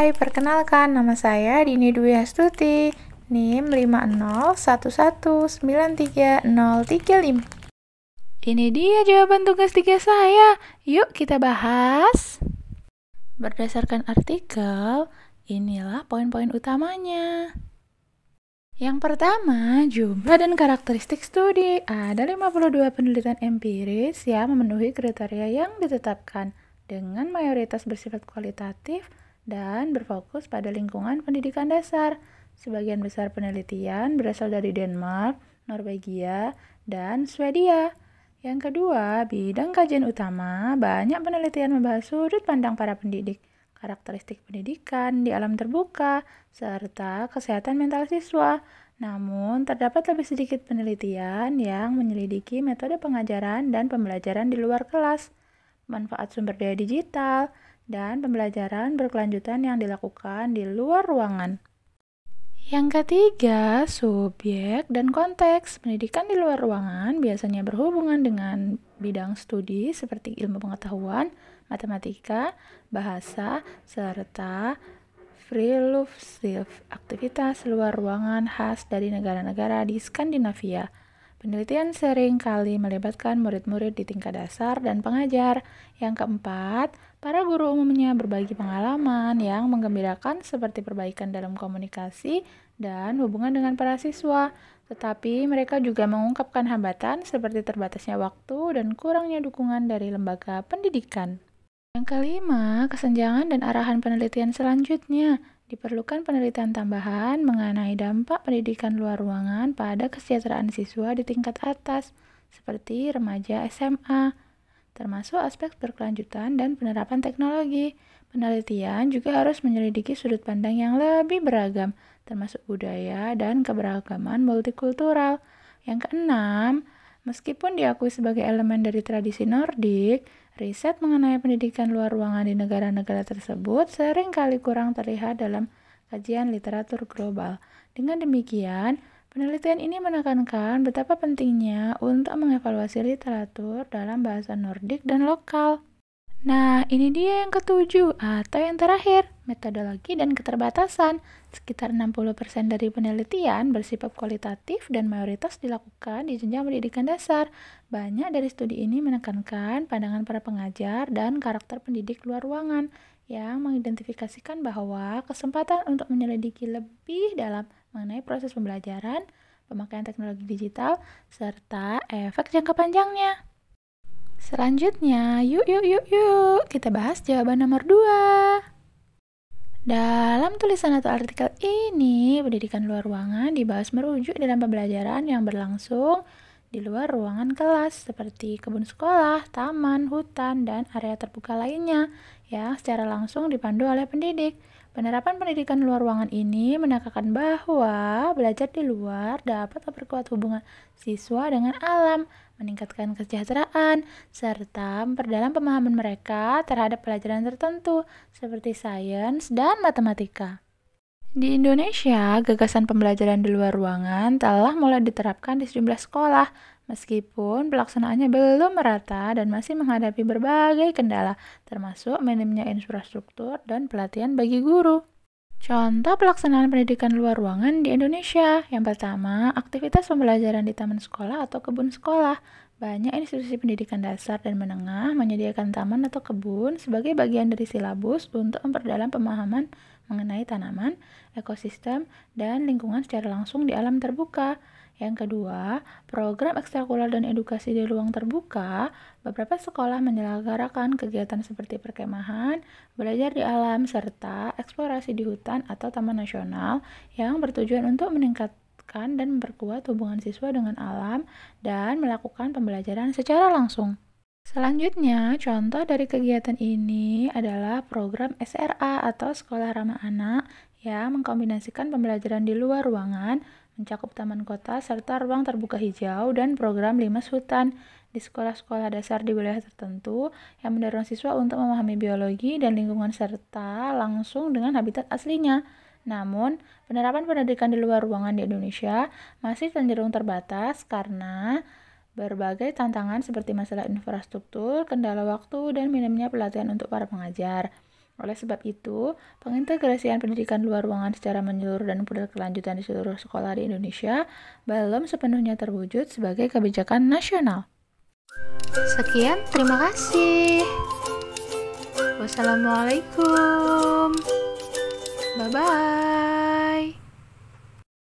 Hai, perkenalkan nama saya Dini Dwi Astuti, NIM 5011193035. Ini dia jawaban tugas 3 saya. Yuk kita bahas. Berdasarkan artikel, inilah poin-poin utamanya. Yang pertama, jumlah dan karakteristik studi. Ada 52 penelitian empiris yang memenuhi kriteria yang ditetapkan dengan mayoritas bersifat kualitatif dan berfokus pada lingkungan pendidikan dasar. Sebagian besar penelitian berasal dari Denmark, Norwegia, dan Swedia. Yang kedua, bidang kajian utama, banyak penelitian membahas sudut pandang para pendidik, karakteristik pendidikan di alam terbuka, serta kesehatan mental siswa. Namun, terdapat lebih sedikit penelitian yang menyelidiki metode pengajaran dan pembelajaran di luar kelas, manfaat sumber daya digital, dan pembelajaran berkelanjutan yang dilakukan di luar ruangan. Yang ketiga, subjek dan konteks. Pendidikan di luar ruangan biasanya berhubungan dengan bidang studi seperti ilmu pengetahuan, matematika, bahasa, serta friluftsliv, aktivitas luar ruangan khas dari negara-negara di Skandinavia. Penelitian sering kali melibatkan murid-murid di tingkat dasar dan pengajar. Yang keempat, para guru umumnya berbagi pengalaman yang menggembirakan seperti perbaikan dalam komunikasi dan hubungan dengan para siswa. Tetapi mereka juga mengungkapkan hambatan seperti terbatasnya waktu dan kurangnya dukungan dari lembaga pendidikan. Yang kelima, kesenjangan dan arahan penelitian selanjutnya. Diperlukan penelitian tambahan mengenai dampak pendidikan luar ruangan pada kesejahteraan siswa di tingkat atas, seperti remaja SMA, termasuk aspek berkelanjutan dan penerapan teknologi. Penelitian juga harus menyelidiki sudut pandang yang lebih beragam, termasuk budaya dan keberagaman multikultural. Yang keenam, meskipun diakui sebagai elemen dari tradisi Nordik, riset mengenai pendidikan luar ruangan di negara-negara tersebut sering kali kurang terlihat dalam kajian literatur global. Dengan demikian, penelitian ini menekankan betapa pentingnya untuk mengevaluasi literatur dalam bahasa Nordik dan lokal. Nah, ini dia yang ketujuh atau yang terakhir, metodologi dan keterbatasan. Sekitar 60% dari penelitian bersifat kualitatif dan mayoritas dilakukan di jenjang pendidikan dasar. Banyak dari studi ini menekankan pandangan para pengajar dan karakter pendidik luar ruangan yang mengidentifikasikan bahwa kesempatan untuk menyelidiki lebih dalam mengenai proses pembelajaran, pemakaian teknologi digital, serta efek jangka panjangnya. Selanjutnya, yuk kita bahas jawaban nomor 2. Dalam tulisan atau artikel ini, pendidikan luar ruangan dibahas merujuk dalam pembelajaran yang berlangsung di luar ruangan kelas, seperti kebun sekolah, taman, hutan, dan area terbuka lainnya yang secara langsung dipandu oleh pendidik. Penerapan pendidikan luar ruangan ini menekankan bahwa belajar di luar dapat memperkuat hubungan siswa dengan alam, meningkatkan kesejahteraan, serta memperdalam pemahaman mereka terhadap pelajaran tertentu seperti sains dan matematika. Di Indonesia, gagasan pembelajaran di luar ruangan telah mulai diterapkan di sejumlah sekolah, meskipun pelaksanaannya belum merata dan masih menghadapi berbagai kendala, termasuk minimnya infrastruktur dan pelatihan bagi guru. Contoh pelaksanaan pendidikan luar ruangan di Indonesia. Yang pertama, aktivitas pembelajaran di taman sekolah atau kebun sekolah. Banyak institusi pendidikan dasar dan menengah menyediakan taman atau kebun sebagai bagian dari silabus untuk memperdalam pemahaman mengenai tanaman, ekosistem, dan lingkungan secara langsung di alam terbuka. Yang kedua, program ekstrakurikuler dan edukasi di ruang terbuka. Beberapa sekolah menyelenggarakan kegiatan seperti perkemahan, belajar di alam, serta eksplorasi di hutan atau taman nasional yang bertujuan untuk meningkatkan dan memperkuat hubungan siswa dengan alam dan melakukan pembelajaran secara langsung. Selanjutnya, contoh dari kegiatan ini adalah program SRA atau Sekolah Ramah Anak yang mengkombinasikan pembelajaran di luar ruangan, mencakup taman kota serta ruang terbuka hijau dan program Limas Hutan di sekolah-sekolah dasar di wilayah tertentu yang mendorong siswa untuk memahami biologi dan lingkungan serta langsung dengan habitat aslinya. Namun, penerapan pendidikan di luar ruangan di Indonesia masih cenderung terbatas karena berbagai tantangan seperti masalah infrastruktur, kendala waktu, dan minimnya pelatihan untuk para pengajar. Oleh sebab itu, pengintegrasian pendidikan luar ruangan secara menyeluruh dan berkelanjutan di seluruh sekolah di Indonesia belum sepenuhnya terwujud sebagai kebijakan nasional. Sekian, terima kasih. Wassalamualaikum. Bye-bye.